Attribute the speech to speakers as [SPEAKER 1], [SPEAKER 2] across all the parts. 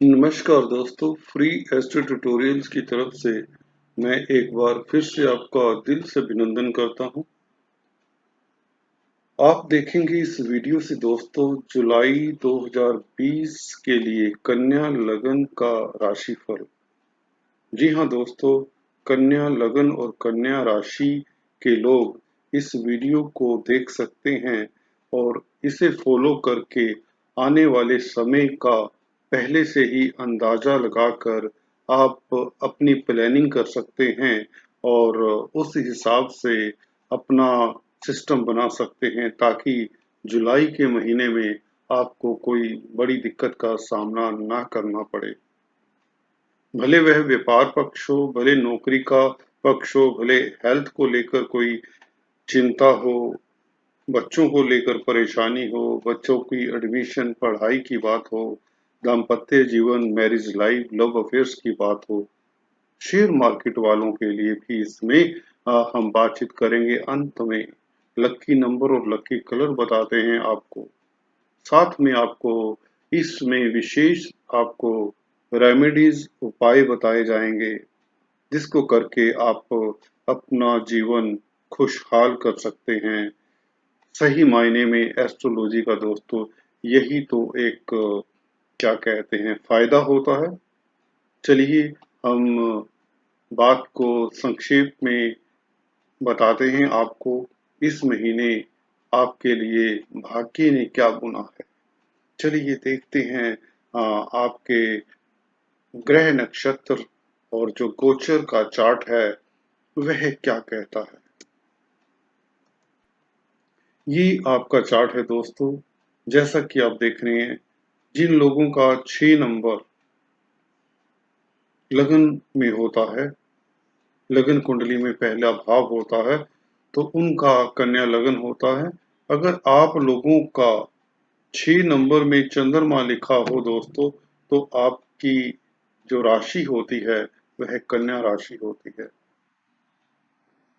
[SPEAKER 1] नमस्कार दोस्तों, free astro tutorials की तरफ से मैं एक बार फिर से आपका दिल से अभिनंदन करता हूं। आप देखेंगे इस वीडियो से दोस्तों जुलाई 2020 के लिए कन्या लगन का राशिफल। जी हां दोस्तों, कन्या लगन और कन्या राशि के लोग इस वीडियो को देख सकते हैं और इसे फॉलो करके आने वाले समय का पहले से ही अंदाजा लगाकर आप अपनी प्लानिंग कर सकते हैं और उस हिसाब से अपना सिस्टम बना सकते हैं ताकि जुलाई के महीने में आपको कोई बड़ी दिक्कत का सामना ना करना पड़े। भले वह व्यापार पक्ष हो, भले नौकरी का पक्ष हो, भले हेल्थ को लेकर कोई चिंता हो, बच्चों को लेकर परेशानी हो, बच्चों की एडमिशन, पढ़ाई की बात हो, दाम्पत्य जीवन, मैरिज लाइफ, लव अफेयर्स की बात हो, शेयर मार्केट वालों के लिए भी इसमें हम बातचीत करेंगे। अंत में लकी नंबर और लकी कलर बताते हैं आपको। साथ में आपको इसमें विशेष आपको रेमेडीज उपाय बताए जाएंगे जिसको करके आप अपना जीवन खुशहाल कर सकते हैं। सही मायने में एस्ट्रोलॉजी का दोस्तों यही तो एक क्या कहते हैं फायदा होता है। चलिए हम बात को संक्षेप में बताते हैं आपको। इस महीने आपके लिए भाग्य ने क्या बुना है। चलिए देखते हैं आपके ग्रह नक्षत्र और जो गोचर का चार्ट है वह क्या कहता है। ये आपका चार्ट है दोस्तों। जैसा कि आप देख रहे हैं, जिन लोगों का 6 नंबर लगन में होता है, लगन कुंडली में पहला भाव होता है, तो उनका कन्या लगन होता है। अगर आप लोगों का 6 नंबर में चंद्रमा लिखा हो दोस्तों, तो आपकी जो राशि होती है वह कन्या राशि होती है।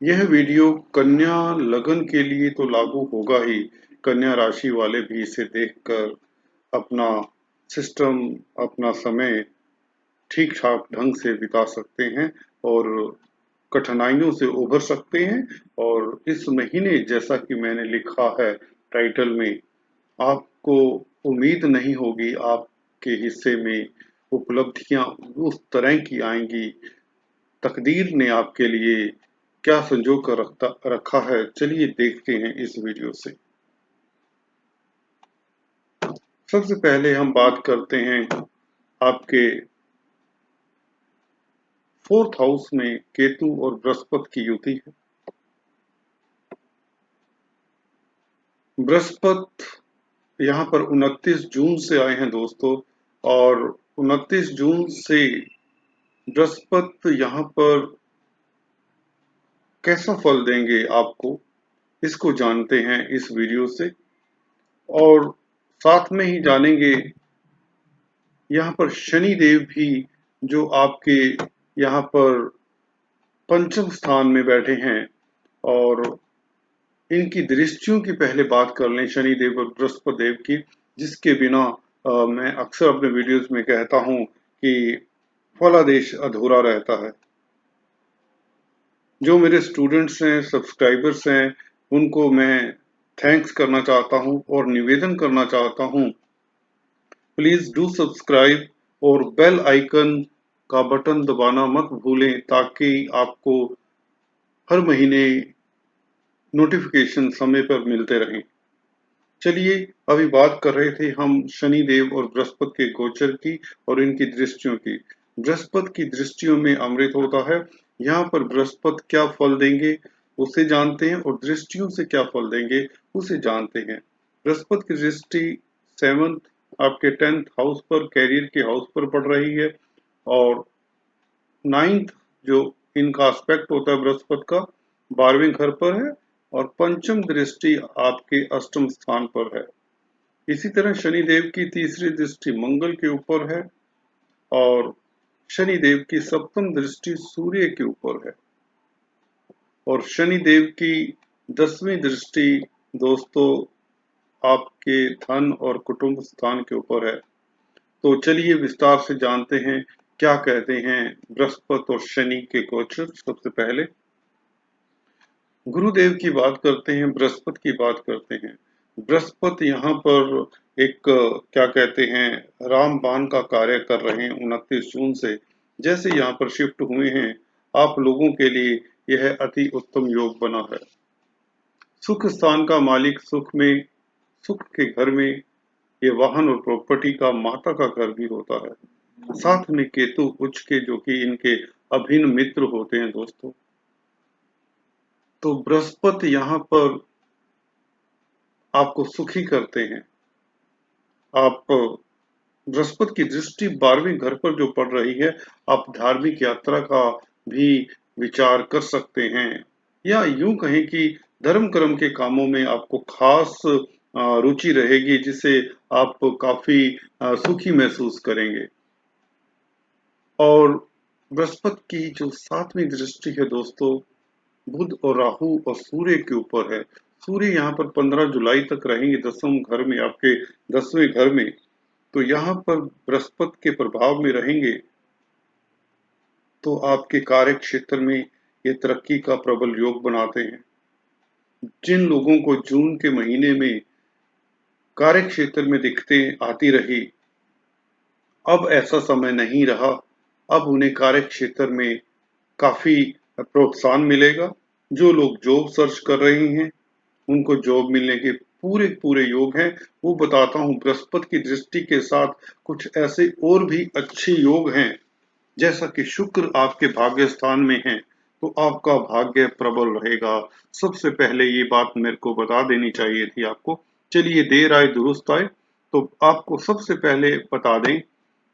[SPEAKER 1] यह वीडियो कन्या लगन के लिए तो लागू होगा ही, कन्या राशि वाले भी इसे देखकर अपना सिस्टम, अपना समय ठीक-ठाक ढंग से बिता सकते हैं और कठिनाइयों से उभर सकते हैं। और इस महीने जैसा कि मैंने लिखा है टाइटल में, आपको उम्मीद नहीं होगी आपके हिस्से में उपलब्धियां उस तरह की आएंगी। तकदीर ने आपके लिए क्या संजो कर रखा है, चलिए देखते हैं इस वीडियो से। सबसे पहले हम बात करते हैं आपके 4th हाउस में केतु और बृहस्पति की युति है। बृहस्पति यहाँ पर 29 जून से आए हैं दोस्तों, और 29 जून से बृहस्पति यहाँ पर कैसा फल देंगे आपको, इसको जानते हैं इस वीडियो से। और साथ में ही जानेंगे यहाँ पर शनि देव भी जो आपके यहाँ पर पंचम स्थान में बैठे हैं, और इनकी दृष्टियों की पहले बात कर लें, शनि देव और बृहस्पति देव की, जिसके बिना मैं अक्सर अपने वीडियोस में कहता हूं कि फलादेश अधूरा रहता है। जो मेरे स्टूडेंट्स हैं, सब्सक्राइबर्स हैं, उनको मैं थैंक्स करना चाहता हूं और निवेदन करना चाहता हूं, प्लीज डू सब्सक्राइब और बेल आइकन का बटन दबाना मत भूलें ताकि आपको हर महीने नोटिफिकेशन समय पर मिलते रहें। चलिए अभी बात कर रहे थे हम शनि देव और बृहस्पति के गोचर की और इनकी दृष्टियों की। बृहस्पति की दृष्टियों में अमृत होता है। यहाँ पर बृहस्पति क्या फल देंगे उसे जानते हैं और दृष्टियों से क्या फल देंगे उसे जानते हैं। बृहस्पति की दृष्टि 7th आपके 10th हाउस पर, कैरियर के हाउस पर पड़ रही है, और 9th जो इनका एस्पेक्ट होता है बृहस्पति का 12वें घर पर है, और पंचम दृष्टि आपके अष्टम स्थान पर है। इसी तरह शनि देव की तीसरी दृष्टि मंगल के ऊपर है, और शनि देव की सप्तम दृष्टि सूर्य के ऊपर है, और शनि देव की 10वीं दृष्टि दोस्तों आपके धन और कुटुंब स्थान के ऊपर है। तो चलिए विस्तार से जानते हैं क्या कहते हैं बृहस्पति और शनि के गोचर। सबसे पहले गुरुदेव की बात करते हैं, बृहस्पति की बात करते हैं। बृहस्पति यहाँ पर एक क्या कहते हैं रामबाण का कार्य कर रहे हैं 29 जून से। जैसे यहाँ पर शिफ्ट हुए हैं, आप लोगों के लिए यह अति उत्तम योग बना है। सुख स्थान का मालिक सुख के घर में ये वाहन और प्रॉपर्टी का माता का घर भी होता है। साथ में केतु उच्च के जो कि इनके अभिन्न मित्र होते हैं दोस्तों। तो बृहस्पति यहाँ पर आपको सुखी करते हैं। आप बृहस्पति की दृष्टि 12वें घर पर जो पड़ रही है, आप धार्मिक यात्रा का भी विचार कर सकते हैं, या यूं कहें कि धर्म कर्म के कामों में आपको खास रुचि रहेगी, जिससे आप काफी सुखी महसूस करेंगे। और बृहस्पति की जो 7वीं दृष्टि है दोस्तों, बुध और राहु और सूर्य के ऊपर है। सूर्य यहाँ पर 15 जुलाई तक रहेंगे 10वें घर में, आपके 10वें घर में। तो यहाँ पर बृहस्पति के प्रभाव में रहेंगे तो आपके कार्य क्षेत्र में ये तरक्की का प्रबल योग बनाते हैं। जिन लोगों को जून के महीने में कार्य क्षेत्र में दिक्कतें आती रही, अब ऐसा समय नहीं रहा। अब उन्हें कार्य क्षेत्र में काफी प्रोत्साहन मिलेगा। जो लोग जॉब सर्च कर रहे हैं, उनको जॉब मिलने के पूरे पूरे योग हैं। वो बताता हूँ, बृहस्पति की दृष्टि के साथ कुछ ऐसे और भी अच्छे योग हैं। जैसा कि शुक्र आपके भाग्य स्थान में है, तो आपका भाग्य प्रबल रहेगा। सबसे पहले ये बात मेरे को बता देनी चाहिए थी आपको। चलिए देर आए दुरुस्त आए। तो आपको सबसे पहले बता दें,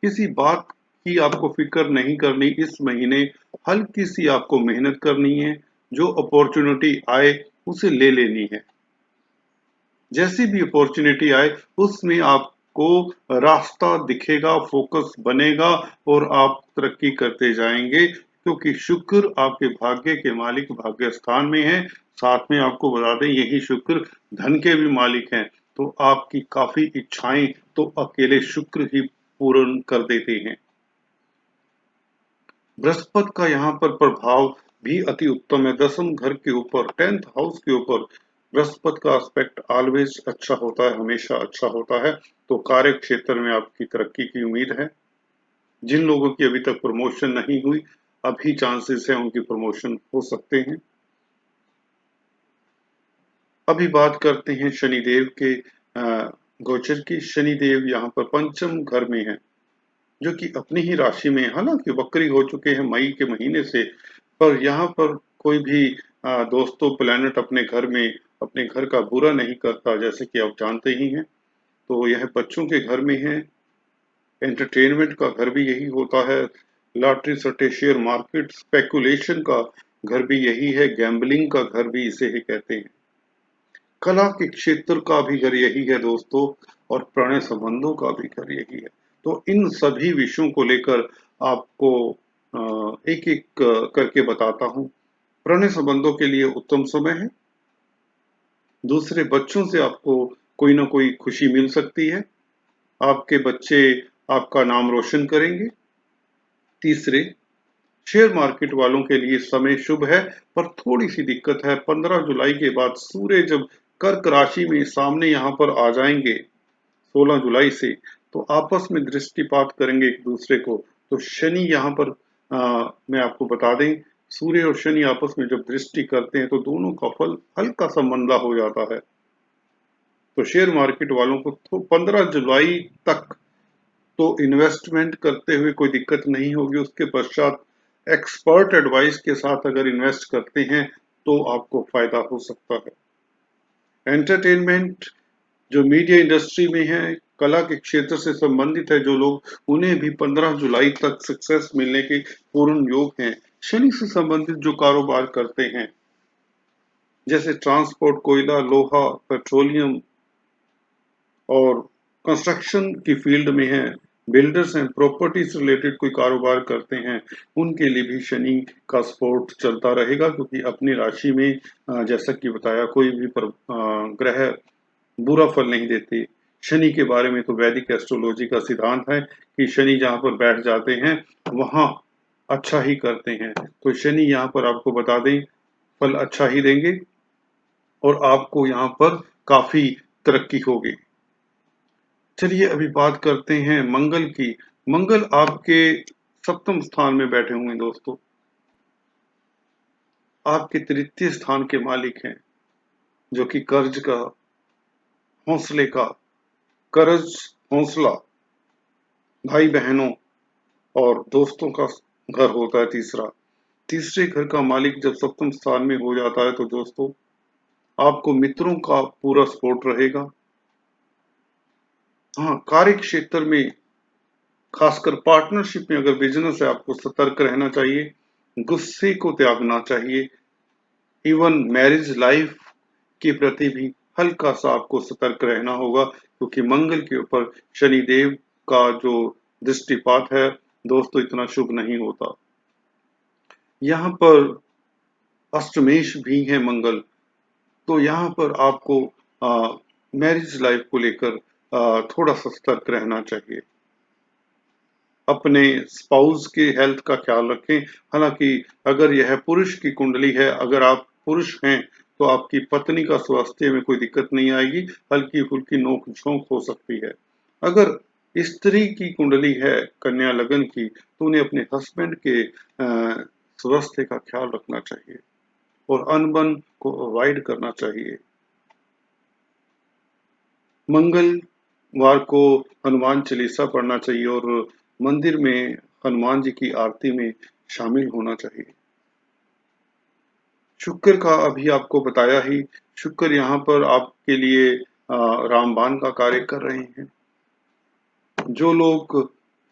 [SPEAKER 1] किसी बात की आपको फिक्र नहीं करनी। इस महीने हल्की सी आपको मेहनत करनी है। जो अपॉर्चुनिटी आए उसे ले लेनी है। जैसी भी अपॉर्चुनिटी आए उसमें आपको रास्ता दिखेगा, फोकस बनेगा और आप तरक्की करते जाएंगे, क्योंकि शुक्र आपके भाग्य के मालिक भाग्य स्थान में है। साथ में आपको बता दें, यही शुक्र धन के भी मालिक हैं। तो आपकी काफी इच्छाएं तो अकेले शुक्र ही पूर्ण कर देते हैं। बृहस्पति का यहाँ पर प्रभाव भी अति उत्तम है। 10वें घर के ऊपर, 10th हाउस के ऊपर बृहस्पति का एस्पेक्ट ऑलवेज अच्छा होता है, हमेशा अच्छा होता है। तो कार्य क्षेत्र में आपकी तरक्की की उम्मीद है। जिन लोगों की अभी तक प्रमोशन नहीं हुई, अभी चांसेस है उनकी प्रमोशन हो सकते हैं। अभी बात करते हैं शनिदेव के गोचर की। शनिदेव यहाँ पर पंचम घर में है, जो कि अपनी ही राशि में, हालांकि वक्री हो चुके हैं मई के महीने से, पर यहाँ पर कोई भी दोस्तों प्लैनेट अपने घर में अपने घर का बुरा नहीं करता, जैसे कि आप जानते ही हैं। तो यह बच्चों के घर में है। एंटरटेनमेंट का घर भी यही होता है। लॉटरी सट्टे शेयर मार्केट स्पेकुलेशन का घर भी यही है। गैम्बलिंग का घर भी इसे ही कहते हैं। कला के क्षेत्र का भी घर यही है दोस्तों, और प्रणय संबंधों का भी घर यही है। तो इन सभी विषयों को लेकर आपको एक एक करके बताता हूँ। प्रणय संबंधों के लिए उत्तम समय है। दूसरे बच्चों से आपको कोई ना कोई खुशी मिल सकती है। आपके बच्चे आपका नाम रोशन करेंगे। तीसरे, शेयर मार्केट वालों के लिए समय शुभ है, पर थोड़ी सी दिक्कत है। 15 जुलाई के बाद सूर्य जब कर्क राशि में सामने यहाँ पर आ जाएंगे 16 जुलाई से, तो आपस में दृष्टिपात करेंगे एक दूसरे को। तो शनि यहाँ पर मैं आपको बता दें, सूर्य और शनि आपस में जब दृष्टि करते हैं तो दोनों का फल हल्का सा मंदा हो जाता है। तो शेयर मार्केट वालों को तो 15 जुलाई तक तो इन्वेस्टमेंट करते हुए कोई दिक्कत नहीं होगी। उसके पश्चात एक्सपर्ट एडवाइस के साथ अगर इन्वेस्ट करते हैं तो आपको फायदा हो सकता है। एंटरटेनमेंट, जो मीडिया इंडस्ट्री में है, कला के क्षेत्र से संबंधित है जो लोग, उन्हें भी 15 जुलाई तक सक्सेस मिलने के पूर्ण योग हैं। शनि से संबंधित जो कारोबार करते हैं, जैसे ट्रांसपोर्ट, कोयला, लोहा, पेट्रोलियम और कंस्ट्रक्शन की फील्ड में है, बिल्डर्स हैं, प्रॉपर्टी से रिलेटेड कोई कारोबार करते हैं, उनके लिए भी शनि का सपोर्ट चलता रहेगा, क्योंकि अपनी राशि में जैसा कि बताया कोई भी ग्रह बुरा फल नहीं देते। शनि के बारे में तो वैदिक एस्ट्रोलॉजी का सिद्धांत है कि शनि जहाँ पर बैठ जाते हैं वहाँ अच्छा ही करते हैं। तो शनि यहाँ पर आपको बता दें फल अच्छा ही देंगे और आपको यहाँ पर काफी तरक्की होगी। चलिए अभी बात करते हैं मंगल की। मंगल आपके सप्तम स्थान में बैठे हुए हैं दोस्तों। आपके तृतीय स्थान के मालिक हैं, जो कि कर्ज का, हौसले का, कर्ज, हौसला, भाई बहनों और दोस्तों का घर होता है तीसरा। तीसरे घर का मालिक जब सप्तम स्थान में हो जाता है तो दोस्तों आपको मित्रों का पूरा सपोर्ट रहेगा। हाँ, कार्य क्षेत्र में खासकर पार्टनरशिप में अगर बिजनेस है आपको सतर्क रहना चाहिए, गुस्से को त्यागना चाहिए। इवन मैरिज लाइफ के प्रति भी हल्का सा आपको सतर्क रहना होगा, क्योंकि मंगल के ऊपर शनिदेव का जो दृष्टिपात है दोस्तों इतना शुभ नहीं होता। यहाँ पर अष्टमेश भी है मंगल, तो यहाँ पर आपको मैरिज लाइफ को लेकर थोड़ा सा सतर्क रहना चाहिए। अपने स्पाउस के हेल्थ का ख्याल रखें। हालांकि अगर यह पुरुष की कुंडली है, अगर आप पुरुष हैं तो आपकी पत्नी का स्वास्थ्य में कोई दिक्कत नहीं आएगी, हल्की फुल्की नोक झोंक हो सकती है। अगर स्त्री की कुंडली है कन्या लगन की तो उन्हें अपने हस्बैंड के स्वास्थ्य का ख्याल रखना चाहिए और अनबन को अवॉइड करना चाहिए। मंगलवार को हनुमान चालीसा पढ़ना चाहिए और मंदिर में हनुमान जी की आरती में शामिल होना चाहिए। शुक्र का अभी आपको बताया ही, शुक्र यहाँ पर आपके लिए रामबाण का कार्य कर रहे हैं। जो लोग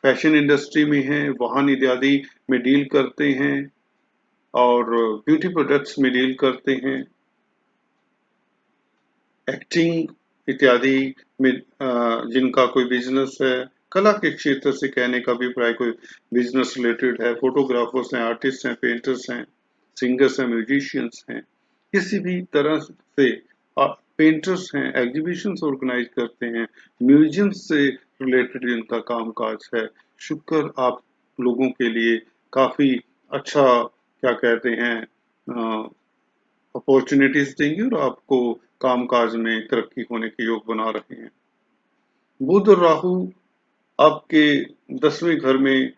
[SPEAKER 1] फैशन इंडस्ट्री में हैं, वाहन इत्यादि में डील करते हैं और ब्यूटी प्रोडक्ट्स में डील करते हैं, एक्टिंग इत्यादि में जिनका कोई बिजनेस है, कला के क्षेत्र से कहने का भी प्राय कोई बिजनेस रिलेटेड है, फोटोग्राफर्स हैं, आर्टिस्ट हैं, पेंटर्स हैं, सिंगर्स हैं, म्यूजिशियंस हैं, किसी भी तरह से पेंटर्स हैं, एग्जीबिशंस ऑर्गेनाइज करते हैं, म्यूजियम से रिलेटेड जिनका काम काज है, शुक्र आप लोगों के लिए काफी अच्छा क्या कहते हैं अपॉर्चुनिटीज देंगे और आपको कामकाज में तरक्की होने के योग बना रहे हैं। बुध और राहु आपके 10वें घर में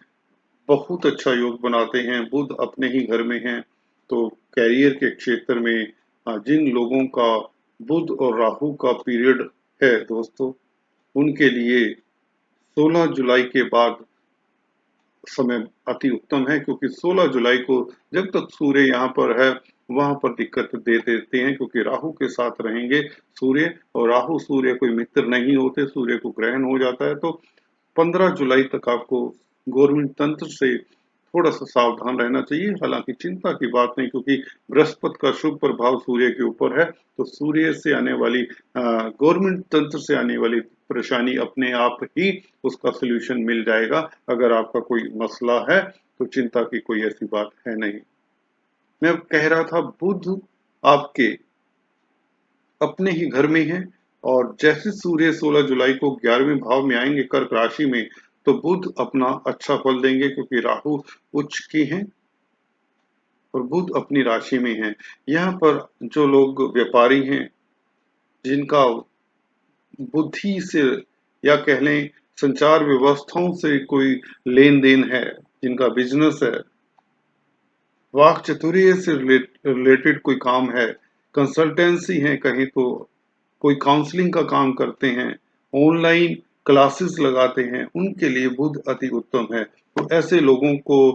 [SPEAKER 1] बहुत अच्छा योग बनाते हैं। बुध अपने ही घर में हैं, तो कैरियर के क्षेत्र में जिन लोगों का बुध और राहु का पीरियड है दोस्तों, उनके लिए 16 जुलाई के बाद समय अति उत्तम है, क्योंकि 16 जुलाई को जब तक सूर्य यहाँ पर है वहां पर दिक्कत दे देते हैं, क्योंकि राहु के साथ रहेंगे सूर्य, और राहु सूर्य कोई मित्र नहीं होते, सूर्य को ग्रहण हो जाता है। तो 15 जुलाई तक आपको गवर्नमेंट तंत्र से थोड़ा सा सावधान रहना चाहिए। हालांकि चिंता की बात नहीं, क्योंकि बृहस्पति का शुभ प्रभाव सूर्य के ऊपर है, तो सूर्य से आने वाली गवर्नमेंट तंत्र से आने वाली परेशानी अपने आप ही उसका सोल्यूशन मिल जाएगा। अगर आपका कोई मसला है तो चिंता की कोई ऐसी बात है नहीं। मैं कह रहा था बुध आपके अपने ही घर में है, और जैसे सूर्य 16 जुलाई को 11वें भाव में आएंगे कर्क राशि में, तो बुध अपना अच्छा फल देंगे, क्योंकि राहु उच्च की हैं और बुध अपनी राशि में है। यहाँ पर जो लोग व्यापारी हैं, जिनका बुद्धि से या कह लें संचार व्यवस्थाओं से कोई लेन देन है, जिनका बिजनेस है, वाक चतुर्य से रिलेटेड कोई काम है, कंसल्टेंसी है कहीं, तो कोई काउंसलिंग का काम करते हैं, ऑनलाइन क्लासेस लगाते हैं, उनके लिए बुध अति उत्तम है। तो ऐसे लोगों को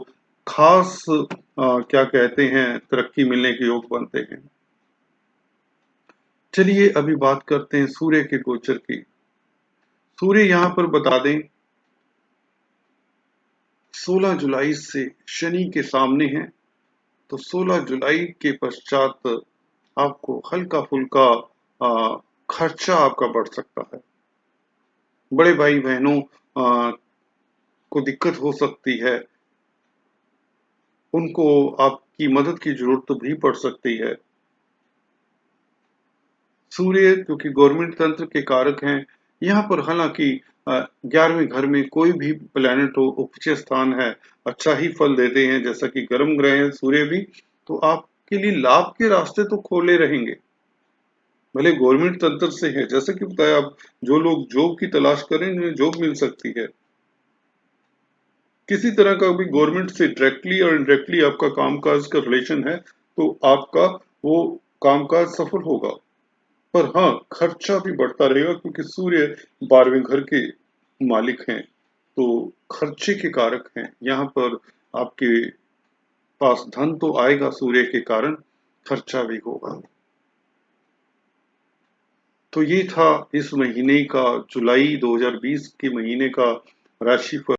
[SPEAKER 1] खास क्या कहते हैं तरक्की मिलने के योग बनते हैं। चलिए अभी बात करते हैं सूर्य के गोचर की। सूर्य यहाँ पर बता दें 16 जुलाई से शनि के सामने है, तो 16 जुलाई के पश्चात आपको हल्का फुल्का खर्चा आपका बढ़ सकता है। बड़े भाई बहनों को दिक्कत हो सकती है, उनको आपकी मदद की जरूरत भी पड़ सकती है। सूर्य क्योंकि गवर्नमेंट तंत्र के कारक हैं, यहाँ पर हालांकि 11वें घर में कोई भी प्लेनेट हो, उच्च स्थान है, अच्छा ही फल देते हैं। जैसा कि गर्म ग्रह है सूर्य भी, तो आपके लिए लाभ के रास्ते तो खोले रहेंगे। भले गवर्नमेंट तंत्र से है, जैसे कि बताया, आप जो लोग जॉब की तलाश करें उन्हें जॉब मिल सकती है। किसी तरह का भी गवर्नमेंट से डायरेक्टली और इनडायरेक्टली आपका कामकाज का रिलेशन है, तो आपका वो कामकाज सफल होगा। पर हाँ, खर्चा भी बढ़ता रहेगा, क्योंकि सूर्य 12वें घर के मालिक हैं, तो खर्चे के कारक हैं। यहाँ पर आपके पास धन तो आएगा सूर्य के कारण, खर्चा भी होगा। तो ये था इस महीने का, जुलाई 2020 के महीने का राशिफल।